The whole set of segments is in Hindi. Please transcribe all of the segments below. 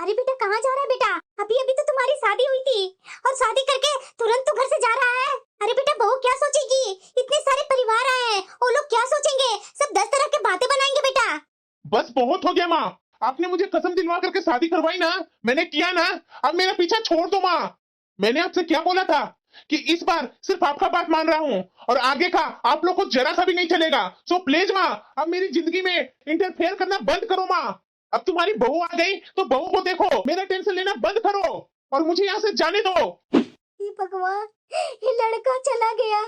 अरे बेटा कहाँ जा रहा है बेटा? अभी अभी तो तुम्हारी शादी हुई थी और शादी करके तुरंत तो घर से जा रहा है। अरे बेटा बहू क्या सोचेगी? इतने सारे परिवार आए हैं, वो लोग क्या सोचेंगे? सब 10 तरह के बातें बनाएंगे बेटा। बस बहुत हो गया माँ। आपने मुझे कसम दिलवा करके शादी करवाई ना, मैंने किया ना। अब मेरा पीछा छोड़ दो माँ। मैंने आपसे क्या बोला था कि इस बार सिर्फ आपका बात मान रहा हूँ और आगे का आप लोग को जरा सा भी नहीं चलेगा। सो प्लीज माँ, अब मेरी जिंदगी में इंटरफेयर करना बंद करो माँ। अब तुम्हारी बहू आ गई तो बहू को देखो, मेरा टेंशन लेना बंद करो और मुझे यहाँ से जाने दो। हे भगवान, ये लड़का चला गया।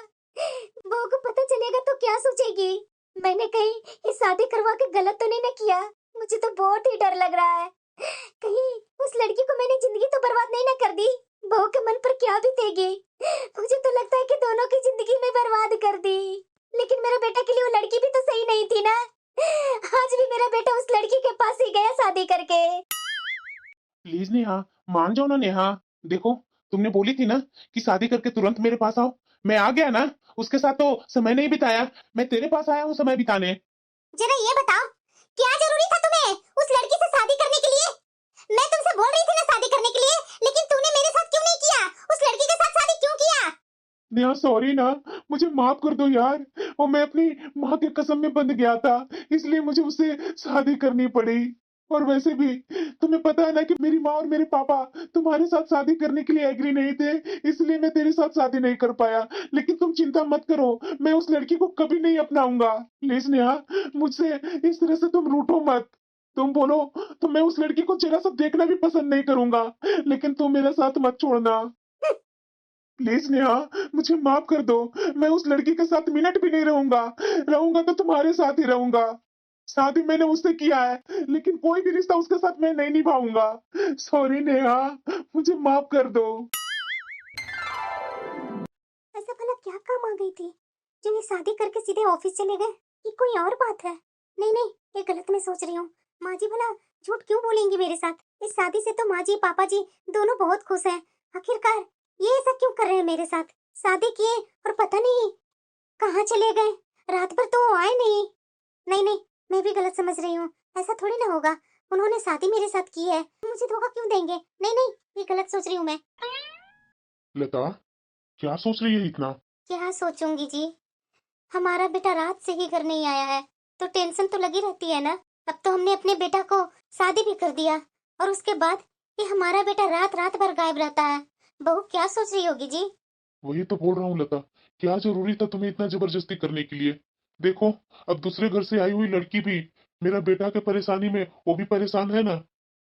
बहू को पता चलेगा तो क्या सोचेगी? मैंने कहीं ये शादी करवा के गलत तो नहीं ना किया? मुझे तो बहुत ही डर लग रहा है, कहीं उस लड़की को मैंने जिंदगी तो बर्बाद नहीं ना कर दी। बहू के मन पर क्या बीतेगी? मुझे तो लगता है कि दोनों की जिंदगी में बर्बाद कर दी। लेकिन मेरे बेटे के लिए वो लड़की भी तो सही नहीं थी ना। आज भी मेरा बेटा उस लड़की के पास ही गया शादी करके। प्लीज नेहा, मान जाओ ना नेहा। देखो, तुमने बोली थी ना कि शादी करके तुरंत मेरे पास आओ। मैं आ गया ना, उसके साथ तो समय नहीं बिताया, मैं तेरे पास आया हूँ समय बिताने। जरा ये बताओ, क्या जरूरी था तुम्हें उस लड़की से शादी करने के लिए? मैं तुमसे बोल रही थी ना शादी करने के लिए, लेकिन तूने मेरे साथ क्यों नहीं किया? उस लड़की के साथ शादी क्यों किया? नेहा सॉरी ना, मुझे माफ कर दो यार। और मैं अपनी माँ के कसम में बंध गया था, इसलिए मुझे उससे शादी करनी पड़ी। और वैसे भी तुम्हें पता है ना कि मेरी माँ और मेरे पापा तुम्हारे साथ शादी करने के लिए एग्री नहीं थे, इसलिए मैं तेरे साथ शादी नहीं कर पाया। लेकिन तुम चिंता मत करो, मैं उस लड़की को कभी नहीं अपनाऊंगा। प्लीज नेहा, मुझसे इस तरह से तुम रूठो मत। तुम बोलो तो मैं उस लड़की को जरा सा देखना भी पसंद नहीं करूंगा, लेकिन तुम मेरा साथ मत छोड़ना। प्लीज नेहा, मुझे माफ कर दो। मैं उस लड़की के साथ मिनट भी नहीं रहूंगा, रहूंगा तो तुम्हारे साथ ही रहूंगा। शादी मैंने उससे किया है, लेकिन कोई भी रिश्ता उसके साथ मैं नहीं निभाऊंगा। सॉरी नेहा, मुझे माफ कर दो। ऐसा भला क्या काम आ गई थी जो ये शादी करके सीधे ऑफिस चले गए? ये कोई और बात है? नहीं नहीं, ये गलत मैं सोच रही हूँ। माँ जी भला झूठ क्यों बोलेंगी मेरे साथ? इस शादी से तो माँ जी पापा जी दोनों बहुत खुश हैं। आखिरकार ये ऐसा क्यों कर रहे हैं मेरे साथ? शादी किए और पता नहीं कहाँ चले गए। रात भर तो वो आए नहीं। नहीं नहीं, मैं भी गलत समझ रही हूँ। ऐसा थोड़ी ना होगा, उन्होंने शादी मेरे साथ की है, मुझे धोखा क्यों देंगे? नहीं नहीं, ये गलत सोच रही हूँ मैं। लता, क्या सोच रही है इतना? क्या सोचूंगी जी, हमारा बेटा रात से ही घर नहीं आया है, तो टेंशन तो लगी रहती है ना। अब तो हमने अपने बेटा को शादी भी कर दिया और उसके बाद ये हमारा बेटा रात रात भर गायब रहता है। बहू क्या सोच रही होगी जी? वही तो बोल रहा हूँ लता, क्या जरूरी था तुम्हें इतना जबरदस्ती करने के लिए? देखो, अब दूसरे घर से आई हुई लड़की भी मेरा बेटा के परेशानी में वो भी परेशान है ना।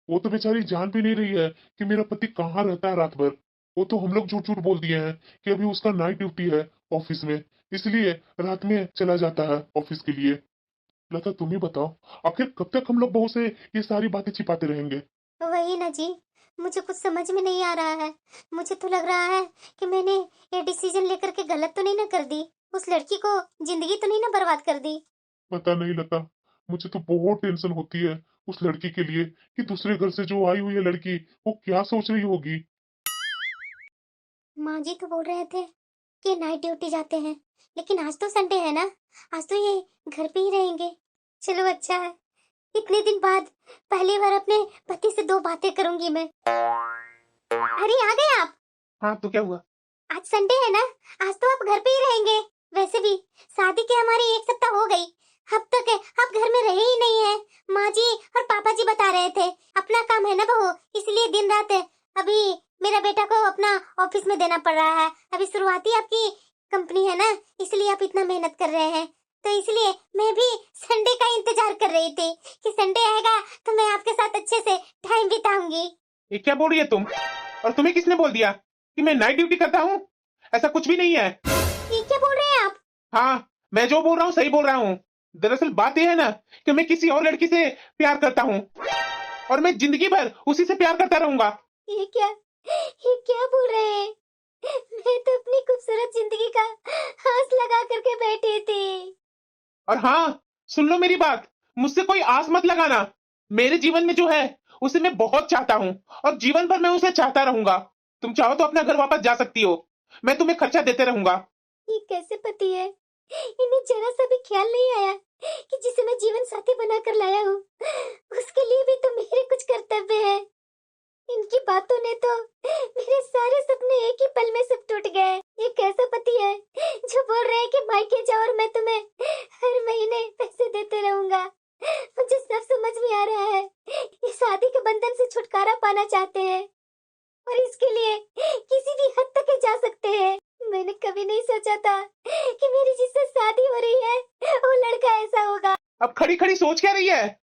वो तो बेचारी जान भी नहीं रही है कि मेरा पति कहाँ रहता है रात भर। वो तो हम लोग झूठ झूठ बोल दिए हैं कि अभी उसका नाइट ड्यूटी है ऑफिस में, इसलिए रात में चला जाता है ऑफिस के लिए। लता तुम ही बताओ, आखिर कब तक हम लोग बहू से ये सारी बातें छिपाते रहेंगे? वही ना जी, मुझे कुछ समझ में नहीं आ रहा है। मुझे तो लग रहा है कि मैंने ये डिसीजन लेकर के गलत तो नहीं ना कर दी, उस लड़की को जिंदगी तो नहीं ना बर्बाद कर दी। पता नहीं लता, मुझे तो बहुत टेंशन होती है उस लड़की के लिए कि दूसरे घर से जो आई हुई है लड़की, वो क्या सोच रही होगी। माँ जी तो बोल रहे थे कि नाइट ड्यूटी जाते हैं, लेकिन आज तो संडे है ना, आज तो ये घर पे ही रहेंगे। चलो अच्छा है, इतने दिन बाद पहली बार अपने पति से दो बातें करूंगी मैं। अरे आ गए आप? हाँ तो क्या हुआ? आज संडे है ना, आज तो आप घर पे ही रहेंगे। वैसे भी शादी के हमारी 1 सप्ताह हो गई, अब तक आप घर में रहे ही नहीं है। माँ जी और पापा जी बता रहे थे अपना काम है ना बहू, इसलिए दिन रात अभी मेरा बेटा को अपना ऑफिस में देना पड़ रहा है। अभी शुरुआती आपकी कंपनी है ना, इसलिए आप इतना मेहनत कर रहे हैं। तो इसलिए मैं भी संडे का इंतजार कर रही थी कि संडे आएगा तो मैं आपके साथ अच्छे से टाइम बिताऊंगी। ये क्या बोल रही है तुम? और तुम्हें किसने बोल दिया कि मैं नाइट ड्यूटी करता हूँ? ऐसा कुछ भी नहीं है। ये क्या बोल रहे हैं आप? हाँ, मैं जो बोल रहा हूँ सही बोल रहा हूँ। दरअसल बात यह है ना कि मैं किसी और लड़की से प्यार करता हूँ और मैं जिंदगी भर उसी से प्यार करता रहूंगा। ये क्या, ये क्या बोल रहे हैं? मैं तो अपनी खूबसूरत जिंदगी का आस लगा करके बैठी थी। और हाँ, सुन लो मेरी बात, मुझसे कोई आस मत लगाना। मेरे जीवन में जो है उसे मैं बहुत चाहता हूँ और जीवन भर मैं उसे चाहता रहूंगा। तुम चाहो तो अपना घर वापस जा सकती हो, मैं तुम्हें खर्चा देते रहूंगा। ये कैसे पति है? इन्हें जरा सा भी ख्याल नहीं आया कि जिसे मैं जीवन साथी बनाकर लाया हूँ, उसके लिए भी तो मेरे कुछ कर्तव्य है। बातों ने तो मेरे सारे सपने एक ही पल में सब टूट गए। ये कैसा पति है जो बोल रहे हैं कि मायके जाओ और मैं तुम्हें हर महीने पैसे देते रहूंगा। मुझे सब समझ में आ रहा है। ये शादी के बंधन से छुटकारा पाना चाहते हैं और इसके लिए किसी भी हद तक जा सकते हैं। मैंने कभी नहीं सोचा था कि मेरी जिससे शादी हो रही है वो लड़का ऐसा होगा। अब खड़ी खड़ी सोच क्या रही है?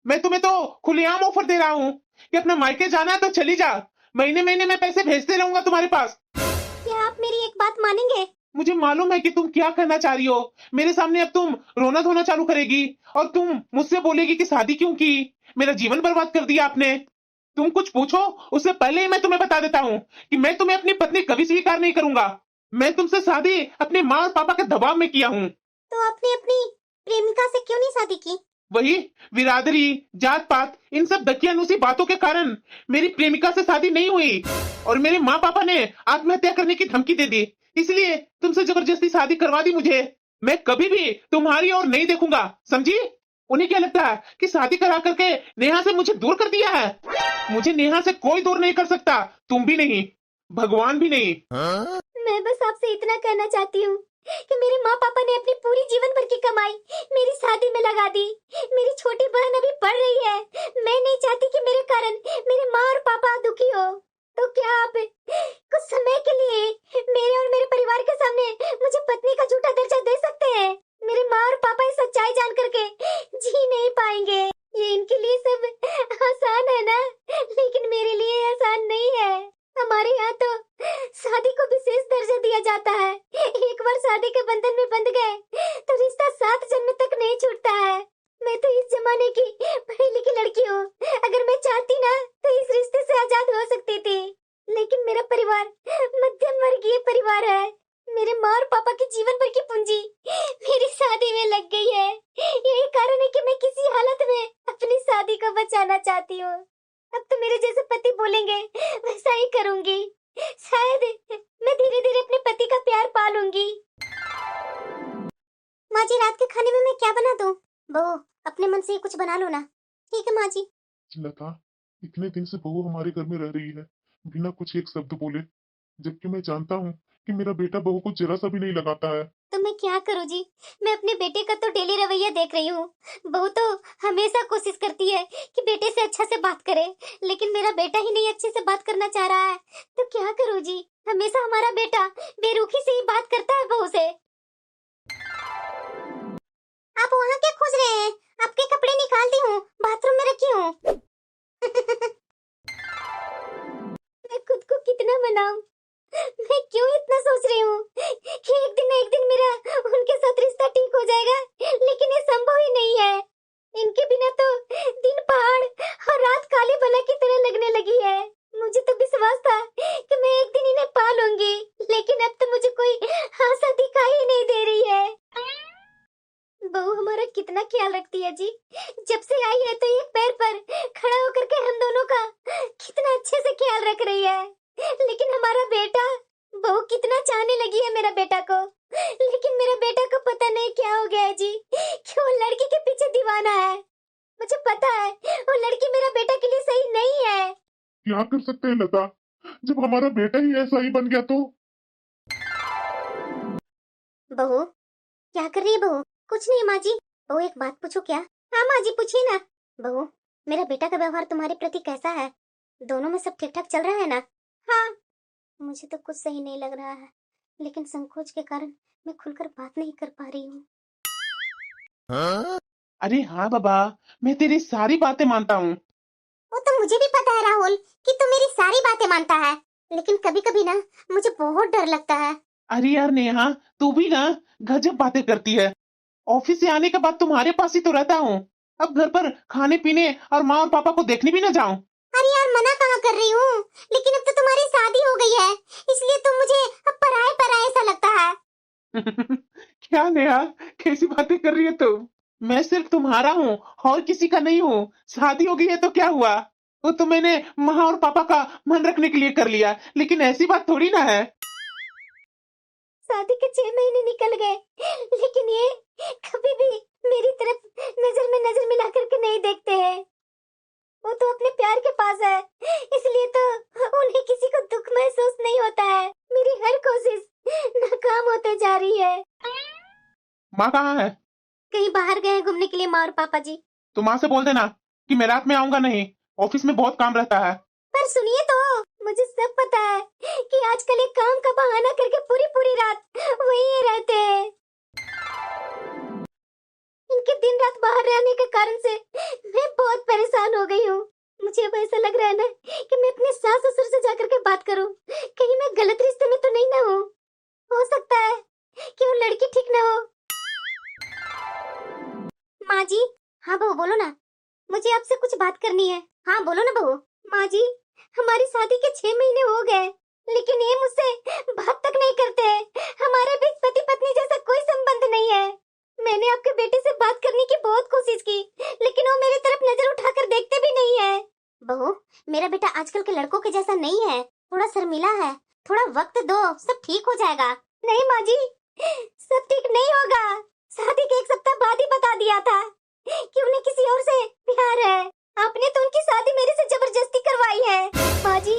मैं तुम्हें तो खुलेआम ऑफर दे रहा हूँ कि अपना मायके जाना है तो चली जा। महीने महीने में पैसे भेजते रहूंगा तुम्हारे पास। क्या आप मेरी एक बात मानेंगे? मुझे मालूम है कि तुम क्या करना चाह रही हो। मेरे सामने अब तुम रोना धोना चालू करेगी और तुम मुझसे बोलेगी कि शादी क्यों की, मेरा जीवन बर्बाद कर दिया आपने। तुम कुछ पूछो उससे पहले ही मैं तुम्हें बता देता हूँ कि मैं तुम्हें अपनी पत्नी कभी स्वीकार नहीं करूंगा। मैं तुमसे शादी अपने माँ और पापा के दबाव में किया हूँ। तो आपने अपनी प्रेमिका से क्यों नहीं शादी की? वही बिरादरी, जात पात, इन सब दकियानुसी बातों के कारण मेरी प्रेमिका से शादी नहीं हुई और मेरे माँ पापा ने आत्महत्या करने की धमकी दे दी। इसलिए तुमसे जबरदस्ती शादी करवा दी मुझे। मैं कभी भी तुम्हारी ओर नहीं देखूंगा, समझी? उन्हें क्या लगता है कि शादी करा करके नेहा से मुझे दूर कर दिया है? मुझे नेहा से कोई दूर नहीं कर सकता, तुम भी नहीं, भगवान भी नहीं। मैं बस आपसे इतना कहना चाहती हूँ कि मेरे माँ पापा ने अपनी पूरी जीवन भर की कमाई मेरी शादी में लगा दी। मेरी छोटी बहन अभी पढ़ रही है। मैं नहीं चाहती कि मेरे कारण मेरे माँ और पापा दुखी हो। तो क्या आप कुछ समय के लिए मेरे और मेरे परिवार के सामने मुझे पत्नी का झूठा दर्जा दे सकते हैं? मेरे माँ और पापा इस सच्चाई जान करके जी नहीं पाएंगे। ये इनके लिए सब आसान है ना, लेकिन मेरे लिए आसान नहीं है। हमारे यहाँ तो शादी को विशेष दर्जा दिया जाता है। एक बार शादी के बंधन में बंध गए तो रिश्ता 7 जन्म तक नहीं छूटता है। मैं तो इस जमाने की पढ़ी लिखी लड़की हूँ। अगर मैं चाहती ना तो इस रिश्ते से आजाद हो सकती थी, लेकिन मेरा परिवार मध्यम वर्गीय परिवार है। मेरे माँ और पापा की जीवन भर की पूंजी मेरी शादी में लग गई है। यही कारण है कि मैं किसी हालत में अपनी शादी को बचाना चाहती हूँ। अब तो मेरे जैसे पति बोलेंगे वैसा ही करूंगी। शायद मैं धीरे धीरे अपने पति का प्यार पा लूंगी। माँ जी, रात के खाने में मैं क्या बना दूं? बहू, अपने मन से ही कुछ बना लो ना। ठीक है माँ जी। लता, इतने दिन से बहू हमारे घर में रह रही है बिना कुछ एक शब्द बोले, जबकि मैं जानता हूँ कि मेरा बेटा बहू को जरा सा भी नहीं लगाता है। तो मैं क्या करूँ जी? मैं अपने बेटे का तो डेली रवैया देख रही हूँ। बहू तो हमेशा कोशिश करती है कि बेटे से अच्छा से बात करे, लेकिन मेरा बेटा ही नहीं अच्छे से बात करना चाह रहा है। तो क्या करूँ जी? हमेशा हमारा बेटा बेरुखी से ही बात करता है बहू से। आप वहाँ क्या खोज रहे हैं? आपके कपड़े निकाल दी हूँ, बाथरूम में रखी हूँ। मैं खुद को कितना मनाऊं? मैं क्यों इतना सोच रही हूँ कि एक दिन ना एक दिन मेरा उनके साथ रिश्ता ठीक हो जाएगा, लेकिन ये संभव ही नहीं है। इनके बिना तो दिन पहाड़ और रात काले बला की तरह लगने लगी है। मुझे तो विश्वास था कि मैं एक दिन इन्हें पा लूंगी, लेकिन अब तो मुझे कोई आशा दिखाई ही नहीं दे रही है। बहू हमारा कितना ख्याल रखती है जी। जब से आई है तो एक पैर पर खड़ा होकर के हम दोनों का कितना अच्छे से ख्याल रख रही है। लेकिन हमारा बेटा, बहू कितना चाहने लगी है मेरा बेटा को, लेकिन मेरा बेटा को पता नहीं क्या हो गया है जी कि वो लड़की के पीछे दीवाना है। मुझे पता है वो लड़की मेरा बेटा के लिए सही नहीं है। क्या कर सकते हैं लता, जब हमारा बेटा ही ऐसा ही बन गया तो? बहू, क्या कर रही है बहू? कुछ नहीं माँ जी। बहू एक बात पूछो क्या? हाँ माँ जी, पूछिए ना। बहू, मेरा बेटा का व्यवहार तुम्हारे प्रति कैसा है? दोनों में सब ठीक ठाक चल रहा है ना? हाँ। मुझे तो कुछ सही नहीं लग रहा है, लेकिन संकोच के कारण मैं खुलकर बात नहीं कर पा रही हूँ। अरे हाँ बाबा, मैं तेरी सारी बातें मानता हूँ। वो तो मुझे भी पता है राहुल कि तू मेरी सारी बातें मानता है, लेकिन कभी कभी ना मुझे बहुत डर लगता है। अरे यार नेहा, तू भी ना गजब बातें करती है। ऑफिस से आने के बाद तुम्हारे पास ही तो रहता हूँ। अब घर पर खाने पीने और माँ और पापा को देखने भी ना जाऊं। अरे यार, मना कहाँ कर रही हूँ, लेकिन अब तो तुम्हारी शादी हो गई है, इसलिए तुम मुझे अब पराये पराये सा लगता है। क्या नेहा, कैसी बातें कर रही है तू? मैं सिर्फ तुम्हारा हूँ और किसी का नहीं हूँ। शादी हो गई है तो क्या हुआ? वो तो मैंने माँ और पापा का मन रखने के लिए कर लिया, लेकिन ऐसी बात थोड़ी ना है। शादी के 6 महीने निकल गए, लेकिन ये कभी भी मेरी तरफ नजर में नजर मिला करके नहीं देखते हैं। वो तो अपने प्यार के पास है, इसलिए तो उन्हें किसी को दुख महसूस नहीं होता है। मेरी हर कोशिश नाकाम होते जा रही है। माँ कहाँ है? कहीं बाहर गए हैं घूमने के लिए माँ और पापा जी। तो माँ से बोल देना कि मैं रात में आऊंगा नहीं, ऑफिस में बहुत काम रहता है। पर सुनिए तो, मुझे सब पता है कि आजकल ये काम का बहाना करके पूरी पूरी रात वहीं रहते हैं। इनके दिन रात बाहर रहने के कारण से मैं बहुत परेशान हो गई हूँ। मुझे अब ऐसा लग रहा है ना कि मैं अपने सास ससुर से जाकर के बात करूँ, कहीं मैं गलत रिश्ते में तो नहीं ना हूँ। हो सकता है कि वो लड़की ठीक ना हो। माँ जी। हाँ बहू बोलो ना, मुझे आपसे कुछ बात करनी है। हाँ बोलो ना बहू। माँ जी, हमारी शादी के 6 महीने हो गए, लेकिन ये मुझसे बात तक नहीं करते। हमारे बीच पति पत्नी जैसा कोई संबंध नहीं है। मैंने आपके बेटे से बात करने की बहुत कोशिश की, लेकिन वो मेरी तरफ नजर उठाकर देखते भी नहीं है। बहू, मेरा बेटा आजकल के लड़कों के जैसा नहीं है, थोड़ा शर्मीला है। थोड़ा वक्त दो, सब ठीक हो जाएगा। नहीं माँ जी, सब ठीक नहीं होगा। शादी के 1 सप्ताह बाद ही बता दिया था कि उन्हें किसी और से प्यार है। आपने तो उनकी शादी मेरे से जबरदस्ती करवाई है। माँ जी,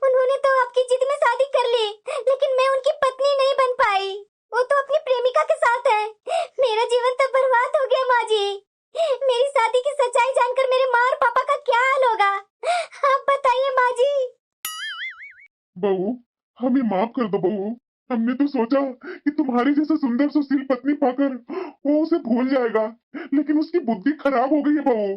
उन्होंने तो आपकी जिद में शादी कर ली, लेकिन मैं उनकी पत्नी नहीं बन पाई। वो तो अपनी प्रेमिका के साथ है। मेरा जीवन तो बर्बाद हो गया माँ जी। मेरी शादी की सच्चाई जानकर मेरे माँ और पापा का क्या हाल होगा, आप बताइए माँ जी। बहू, हमें माफ कर दो बहू। हमने तो सोचा कि तुम्हारी जैसे सुंदर सुशील पत्नी पाकर वो उसे भूल जाएगा, लेकिन उसकी बुद्धि खराब हो गई है बहू।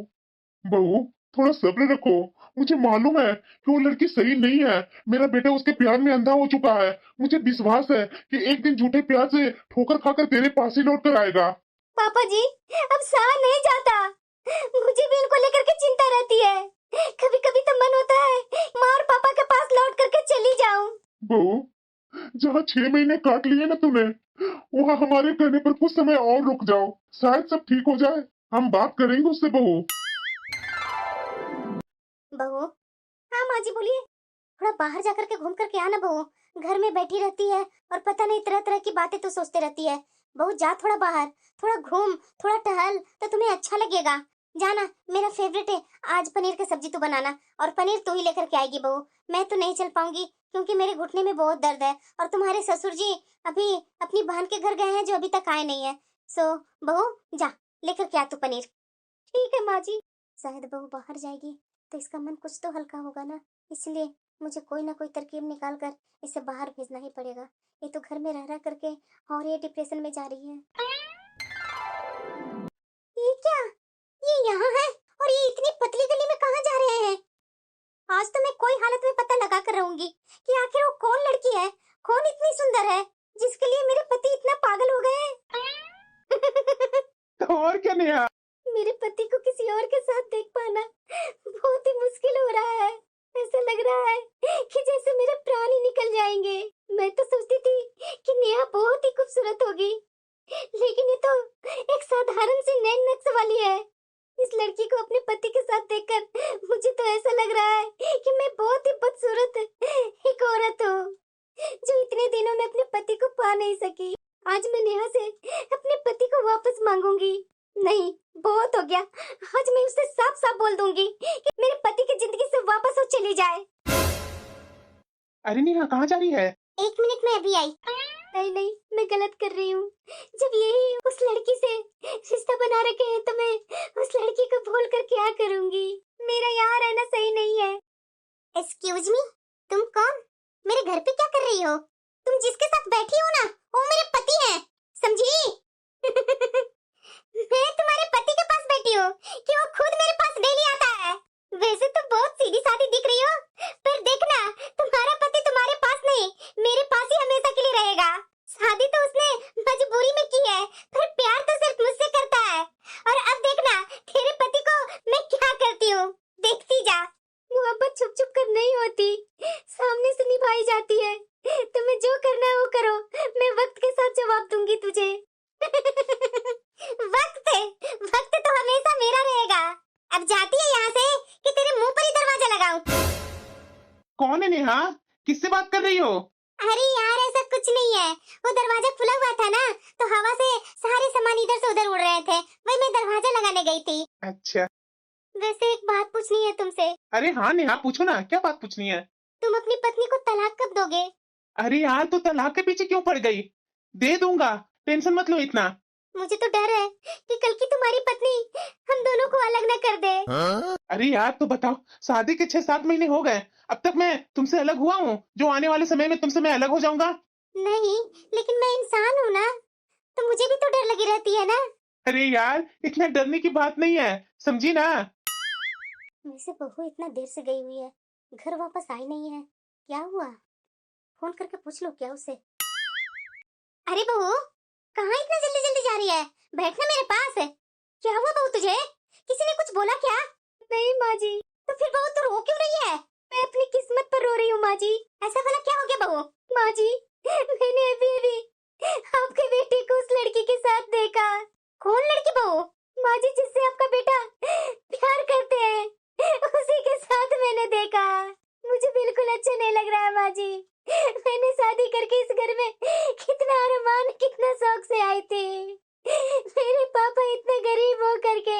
बहू, थोड़ा सब्र रखो। मुझे मालूम है कि वो लड़की सही नहीं है। मेरा बेटा उसके प्यार में अंधा हो चुका है। मुझे विश्वास है कि एक दिन झूठे प्यार से ठोकर खाकर तेरे पास ही लौट कर आएगा। पापा जी, अब सहा नहीं जाता। मुझे भी इनको लेकर के चिंता रहती है। कभी कभी तो मन होता है माँ और पापा के पास लौट करके चली जाऊं। बहू, जहाँ 6 महीने काट लिए ना तूने, वहाँ हमारे कहने पर कुछ समय और रुक जाओ, शायद सब ठीक हो जाए। हम बात करेंगे उससे बहू। बहू। हाँ माँ जी बोलिए। थोड़ा बाहर जाकर के घूम करके आना बहू, घर में बैठी रहती है और पता नहीं तरह तरह की बातें तो सोचते रहती है। बहू जा थोड़ा बाहर, थोड़ा घूम, थोड़ा टहल तो तुम्हें अच्छा लगेगा। जाना, मेरा फेवरेट है आज पनीर की सब्जी तू बनाना, और पनीर तू ही लेकर के आएगी बहू। मैं तो नहीं चल पाऊंगी क्योंकि मेरे घुटने में बहुत दर्द है, और तुम्हारे ससुर जी अभी अपनी बहन के घर गए हैं जो अभी तक आए नहीं है। सो बहू जा लेकर के आ तू पनीर। ठीक है माँ जी। शायद बहू बाहर जाएगी तो इसका मन कुछ तो हल्का होगा ना, इसलिए मुझे कोई ना कोई तरकीब निकाल कर इसे बाहर भेजना ही पड़ेगा। ये तो घर में रह रह करके और ये डिप्रेशन में जा रही है। ये क्या, ये यहाँ है और ये इतनी पतली गली में कहाँ जा रहे हैं? आज तो मैं कोई हालत में पता लगा कर रहूंगी कि आखिर वो कौन लड़की है, कौन इतनी सुंदर है जिसके लिए मेरे पति इतना पागल हो गए हैं। तो और क्या नेहा? मेरे पति को किसी और के साथ देख पाना बहुत ही मुश्किल हो रहा है। ऐसा लग रहा है कि जैसे मेरे प्राण ही निकल जाएंगे। मैं तो सोचती थी कि नेहा बहुत ही खूबसूरत होगी, लेकिन ये तो एक साधारण सी नैन नक्श वाली है। इस लड़की को अपने पति के साथ देखकर मुझे तो ऐसा लग रहा है कि मैं बहुत ही बदसूरत एक औरत हूँ जो इतने दिनों में अपने पति को पा नहीं सकी। आज मैं नेहा से अपने पति को वापस मांगूंगी। नहीं, बहुत हो गया। आज मैं उससे साफ साफ बोल दूंगी कि मेरे पति की जिंदगी से वापस वो चली जाए। अरे नेहा, कहाँ जा रही है? 1 मिनट में अभी आई। नहीं नहीं, मैं गलत कर रही हूँ। जब यही उस लड़की से रिश्ता बना रखे हैं तो मैं उस लड़की को भूल कर क्या करूंगी? मेरा यहाँ रहना सही नहीं है। एक्सक्यूज मी, तुम कौन? मेरे घर पे क्या कर रही हो? तुम जिसके साथ बैठी हो ना, वो मेरे पति हैं, समझी? मैं तुम्हारे पति के पास बैठी हूँ कि वो खुद मेरे पास डेली आता है। वैसे तो बहुत सीधी सादी दिख रही हो, पर देखना तुम्हारा पति तुम्हारे पास नहीं, मेरे पास ही हमेशा के लिए रहेगा। शादी तो उसने मजबूरी में की है, पर प्यार तो सिर्फ मुझसे करता है। और अब देखना तेरे पति को मैं क्या करती हूँ, देखती जा। मोहब्बत छुप छुप कर नहीं होती, सामने से निभाई जाती है। तुम्हें जो करना है वो करो, मैं वक्त के साथ जवाब दूंगी तुझे। वक्त तो हमेशा मेरा रहेगा। अब जाती है यहाँ से कि तेरे मुंह पर ही दरवाजा लगाऊं। कौन है नेहा? किससे बात कर रही हो? अरे यार ऐसा कुछ नहीं है, वो दरवाजा खुला हुआ था ना, तो हवा से सारे सामान इधर से उधर उड़ रहे थे, वही मैं दरवाजा लगाने गई थी। अच्छा। वैसे एक बात पूछनी है तुमसे। अरे हाँ नेहा, पूछो ना, क्या बात पूछनी है? तुम अपनी पत्नी को तलाक कब दोगे? अरे यार, तो तलाक के पीछे क्यों पड़ गई? दे दूंगा, टेंशन मत लो इतना। मुझे तो डर है कि कल की तुम्हारी पत्नी हम दोनों को अलग न कर दे। अरे यार, तो बताओ, शादी के 6-7 महीने हो गए, अब तक मैं तुमसे अलग हुआ हूँ? जो आने वाले समय में तुमसे मैं अलग हो जाऊंगा? नहीं, लेकिन मैं इंसान हूँ ना, तो मुझे भी तो डर लगी रहती है ना। अरे यार, इतना डरने की बात नहीं है, समझी ना? वैसे बहू इतना देर से गई हुई है, घर वापस आई नहीं है, क्या हुआ? फोन करके पूछ लो क्या उसे। अरे बहू, कहाँ इतना जल्दी जल्दी जा रही है? बैठना मेरे पास है। क्या हुआ बहू तुझे? किसी ने कुछ बोला क्या? नहीं माँ जी। तो फिर बहू तू रो क्यों रही है? मैं अपनी किस्मत पर रो रही हूँ माँ जी। ऐसा भला क्या हो गया बहू? माँ जी, मैंने अभी अभी आपके बेटे को उस लड़की के साथ देखा। कौन लड़की बहू? माँ जी, जिससे आपका बेटा प्यार करते हैं, उसी के साथ मैंने देखा। मुझे बिल्कुल अच्छा नहीं लग रहा है माँ जी। मैंने शादी करके इस घर में कितना अरमान, कितना शौक से आई थी। मेरे पापा इतने गरीब हो करके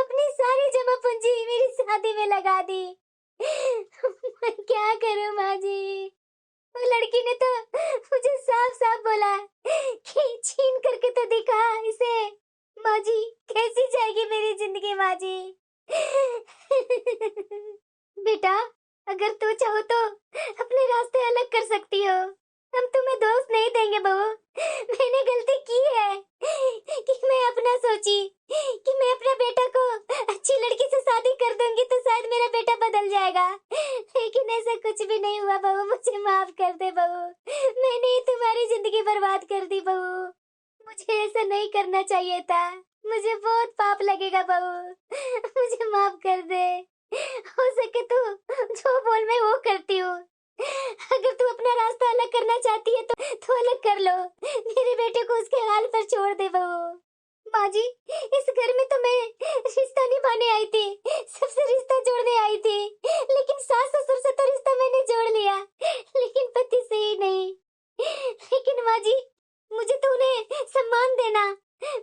अपनी सारी जमा पूंजी मेरी शादी में लगा दी। मैं क्या करूं माँ जी? वो लड़की ने तो मुझे साफ साफ बोला कि छीन करके तो दिखा इसे। माँ जी, कैसी जाएगी मेरी जिंदगी माँ जी? बेटा, अगर तू चाहो तो अपने रास्ते अलग कर सकती हो। हम तुम्हें दोस्त नहीं देंगे बहू। मैंने गलती की है कि मैं अपना सोची कि मैं अपने बेटा को अच्छी लड़की से शादी कर दूंगी तो शायद मेरा बेटा बदल जाएगा, लेकिन ऐसा कुछ भी नहीं हुआ बहू। मुझे माफ कर दे बहू। मैंने ही तुम्हारी जिंदगी बर्बाद कर दी बहू। मुझे ऐसा नहीं करना चाहिए था। मुझे बहुत पाप लगेगा बहू। मुझे माफ कर दे। हो सके तो जो बोल मैं वो करती हूँ। अगर तू अपना रास्ता अलग करना चाहती है तो अलग कर लो। मेरे बेटे को उसके हाल पर छोड़ दे बहू। माँ जी, इस घर में तो मैं रिश्ता निभाने आई थी, सबसे रिश्ता जोड़ने आई थी, लेकिन सास ससुर से तो रिश्ता मैंने जोड़ लिया, लेकिन पति से ही नहीं। लेकिन माँ जी, मुझे तो उन्हें सम्मान देना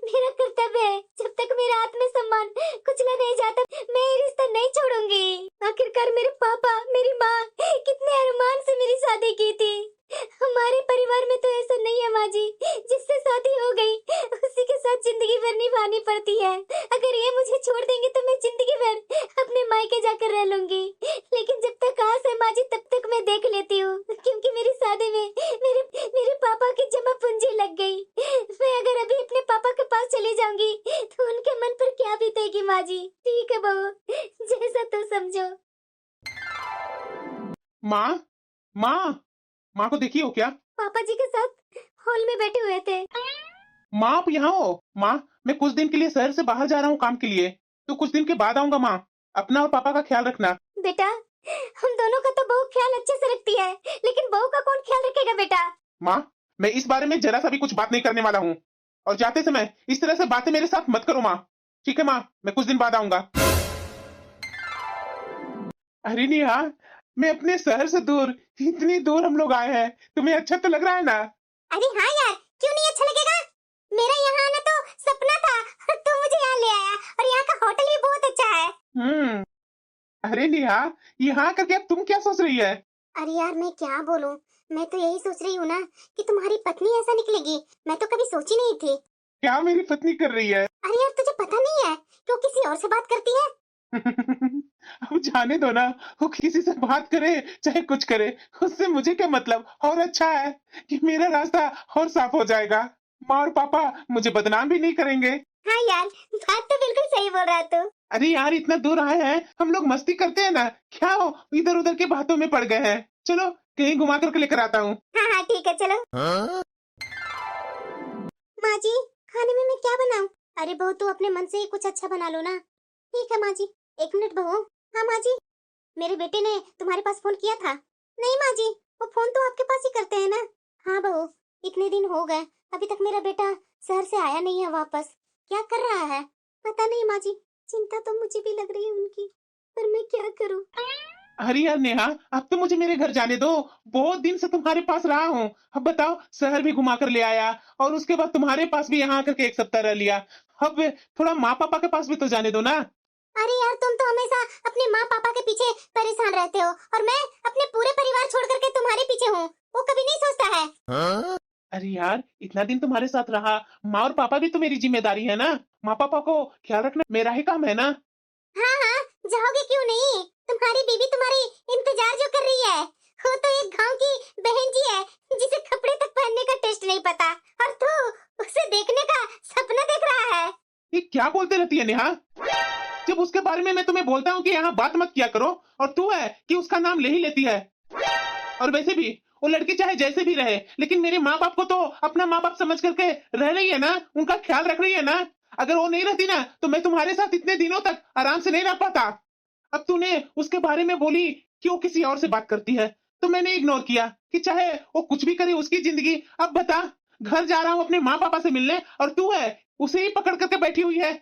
मेरा कर्तव्य है। जब तक मेरा आत्मसम्मान कुचला नहीं जाता, मैं ये रिश्ता नहीं छोड़ूंगी। आखिरकार मेरे पापा, मेरी माँ कितने अरमान से मेरी शादी की थी। हमारे परिवार में तो ऐसा नहीं है माँ जी, जिससे शादी हो गई उसी के साथ जिंदगी भर निभानी पड़ती है। अगर ये मुझे छोड़ देंगे तो मैं जिंदगी भर अपने मायके जाकर रह लूंगी, लेकिन जब तक आस है माँ जी तब तक मैं देख लेती हूँ, क्योंकि मेरी शादी में मेरे मेरे पापा की जमा पूंजी लग गई। मैं अगर अभी अपने पापा के पास चली जाऊंगी तो उनके मन पर क्या बीतेगी माँ जी? ठीक है बहू, जैसा तू समझो। माँ, माँ, माँ को देखी हो क्या? पापा जी के साथ हॉल में बैठे हुए थे। माँ, आप यहाँ हो? माँ, मैं कुछ दिन के लिए शहर से बाहर जा रहा हूँ काम के लिए, तो कुछ दिन के बाद आऊंगा। माँ, अपना और पापा का ख्याल रखना। बेटा, हम दोनों का तो बहू ख्याल अच्छे से रखती है, लेकिन बहू का कौन ख्याल रखेगा बेटा? माँ, मैं इस बारे में जरा सा भी कुछ बात नहीं करने वाला हूँ, और जाते समय इस तरह से बातें मेरे साथ मत करो माँ। ठीक है माँ, मैं कुछ दिन बाद आऊंगा। अरे नहीं यार, मैं अपने शहर से दूर, इतनी दूर हम लोग आए हैं, तुम्हें अच्छा तो लग रहा है ना? अरे हाँ यार, क्यों नहीं अच्छा लगेगा? मेरा यहाँ आना तो सपना था, तो मुझे यहाँ ले आया, और यहाँ का होटल भी बहुत अच्छा है। अरे नेहा, यहाँ करके अब तुम क्या सोच रही है? अरे यार, मैं क्या बोलूं, मैं तो यही सोच रही हूँ ना कि तुम्हारी पत्नी ऐसा निकलेगी, मैं तो कभी सोची नहीं थी। क्या मेरी पत्नी कर रही है? अरे यार, तुझे पता नहीं है कि वो किसी और से बात करती है? अब जाने दो ना, वो किसी से बात करे चाहे कुछ करे, उससे मुझे क्या मतलब। और अच्छा है कि मेरा रास्ता और साफ हो जाएगा, माँ और पापा मुझे बदनाम भी नहीं करेंगे। हाँ यार, बात तो बिल्कुल सही बोल रहा है तू। अरे यार, इतना दूर आए हैं, हम लोग मस्ती करते हैं ना, क्या हो इधर उधर के बातों में पड़ गए हैं। चलो कहीं घुमा करके लेकर आता हूँ। हाँ हाँ ठीक है, चलो। माँ जी, खाने में मैं क्या बनाऊं? अरे बहू, तू अपने मन से ही कुछ अच्छा बना लो ना। ठीक है माँ जी। एक मिनट बहू। हाँ माँ जी, मेरे बेटे ने तुम्हारे पास फोन किया था? नहीं माँ जी, वो फोन तो आपके पास ही करते हैं ना। हाँ बहू, इतने दिन हो गए, अभी तक मेरा बेटा शहर से आया नहीं है वापस। क्या कर रहा है पता नहीं माँ जी। चिंता तो मुझे भी लग रही है उनकी, पर मैं क्या करूं? अरे यार नेहा, अब तो मुझे मेरे घर जाने दो, बहुत दिन से तुम्हारे पास रहा हूँ। अब बताओ, शहर भी घुमा कर ले आया, और उसके बाद तुम्हारे पास भी यहाँ आकर के 1 सप्ताह रह लिया। अब थोड़ा माँ पापा के पास भी तो जाने दो ना। अरे यार, तुम तो हमेशा अपने माँ पापा के पीछे परेशान रहते हो और मैं अपने पूरे परिवार छोड़ करके तुम्हारे पीछे हूँ, वो कभी नहीं सोचता है। अरे यार, इतना दिन तुम्हारे साथ रहा, माँ और पापा भी तो मेरी जिम्मेदारी है ना। माँ पापा को ख्याल रखना मेरा ही काम है ना। हाँ हाँ, जाओगे क्यों नहीं? तुम्हारी बीवी तुम्हारी इंतजार जो कर रही है, वो तो एक गांव की बहन जी है जिसे कपड़े तक पहनने का टेस्ट नहीं पता, और तू उसे देखने का सपना देख रहा है। ये क्या बोलते रहती है नेहा? जब उसके बारे में मैं तुम्हें बोलता हूँ कि यहाँ बात मत किया करो, और तू है कि उसका नाम ले ही लेती है। और वैसे भी वो लड़की चाहे जैसे भी रहे, लेकिन मेरे माँ बाप को तो अपना माँ बाप समझ करके रह रही है ना, उनका ख्याल रख रही है ना। अगर वो नहीं रहती ना तो मैं तुम्हारे साथ इतने दिनों तक आराम से नहीं रह पाता। अब तूने उसके बारे में बोली कि वो किसी और से बात करती है, तो मैंने इग्नोर किया कि चाहे वो कुछ भी करे उसकी जिंदगी। अब बता, घर जा रहा हूँ अपने माँ पापा से मिलने और तू है उसे ही पकड़ करके बैठी हुई है।